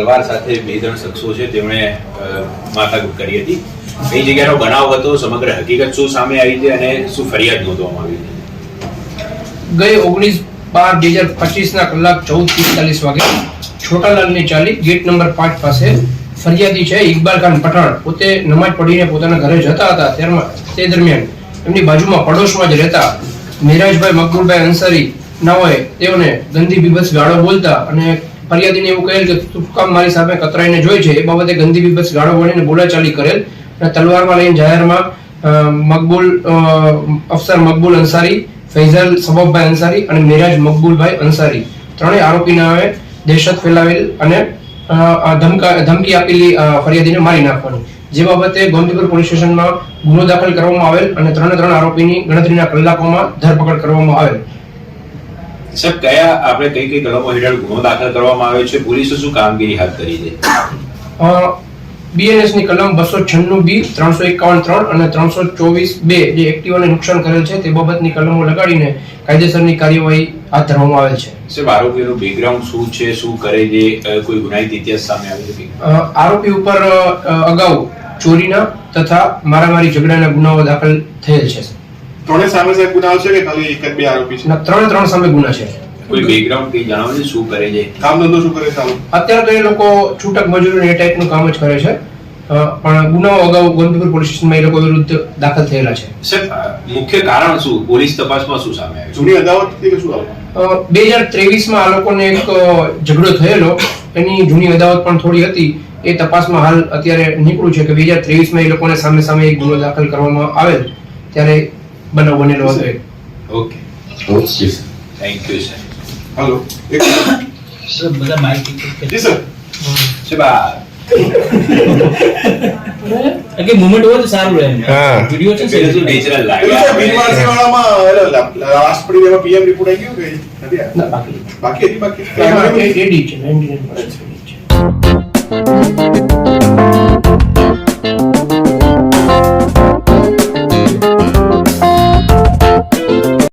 તલવાર સાથે 2 જણ શખ્સો છે તેમણે માથાકૂટ કરી હતી. કઈ જગ્યાનો બનાવ હતો, સમગ્ર હકીકત શું સામે આવી છે અને શું ફરિયાદ નોંધવામાં આવી છે? ગઈ 19/12/2025 ના કલાક 14:45 વાગે છોટાલાલની ચાલી ગેટ નંબર 5 પાસે ફરિયાદી છે ઇકબાલ ખાન પઠાણ પોતે નમાજ પઢીને પોતાના ઘરે જતા હતા. તે દરમિયાન એમની બાજુમાં પડોશમાં જ રહેતા મેરાજભાઈ મકબૂલભાઈ અંસારી નાઓએ તેઓને ગંદી બીભત્સ ગાળો બોલતા અને ફરિયાદીને એવું કહેલ કે તું કામ મારી સામે કતરાઈને જોઈ છે, એ બાબતે ગંદી બીભત્સ ગાળો બોલીને બોલાચાલી કરેલ અને તલવારમાં લઈને જાહેરમાં અફસર મકબૂલ અંસારી, ફૈઝલ સબબભાઈ અંસારી અને મેરાજ મકબૂલભાઈ અંસારી ત્રણેય આરોપી નામે દહેશત ફેલાવેલ અને ધમકી આપેલી ફરિયાદીને મારી નાખવાની, જે બાબતે ગોમતીપુર પોલીસ સ્ટેશનમાં ગુનો દાખલ કરવામાં આવેલ અને 3 આરોપીની ગણતરીના કલાકોમાં ધરપકડ કરવામાં આવેલ. સાહેબ, કયા આપણે કઈ કલમો હેઠળ ગુનો દાખલ કરવામાં આવ્યો છે? પોલીસે શું કામગીરી હાથ કરી છે? BNS ની કલમ 296B, 351(3) અને 324(2) જે એક્ટિવાને નુકસાન કરેલ છે તે બાબતની કલમો લગાડીને કાયદેસરની કાર્યવાહી હાથ ધરવામાં આવેલ છે. સાહેબ, આરોપીનું બેકગ્રાઉન્ડ શું છે, શું કરે છે, કોઈ ગુનાહિત ઇતિહાસ સામે આવ્યો છે? આરોપી ઉપર અગાઉ ચોરીના તથા મારામારી ઝઘડાના ગુનાઓ દાખલ થયેલ છે. ત્રણે સામે સાહેબ ગુનાઓ છે કે ખાલી એક જ બે આરોપી છે? ત્રણ સામે ગુના છે. કોઈ બેકગ્રાઉન્ડ કઈ જણાવો ને, શું કરે છે, કામ ધંધો શું કરે છે? અત્યારે તો એ લોકો છૂટક મજૂરી એ ટાઈપનું કામ જ કરે છે, પણ ગુનાઓ અગાઉ ગોમતીપુર પોલીસ સ્ટેશનમાં એ લોકો વિરુદ્ધ દાખલ થયેલા છે. સાહેબ, મુખ્ય કારણ શું, પોલીસ તપાસમાં શું સામે આવ્યું? જૂની અદાવત હતી કે શું આવ્યું? 2023માં આ લોકોને એક ઝઘડો થયેલો, એની જૂની અદાવત પણ થોડી હતી. એ તપાસમાં હાલ અત્યારે નીકળ્યું છે કે 2023માં એ લોકોને સામે સામે એક ગુનો દાખલ કરવામાં આવેલ ત્યારે બનાવ બનેલો હતો. Okay, thank you sir. Hello sir, બધા માઇક જી સર. કે મોમેન્ટ હોય તો સારું રહે. વિડિયો છે શું નેચરલ લાગે? બીમારસી વાળામાં લાસ્ટ પડી એમાં PM રિપોર્ટ આવી ગયો કે નથી? બાકી બાકી હતી. રેડી છે 99% રેડી છે.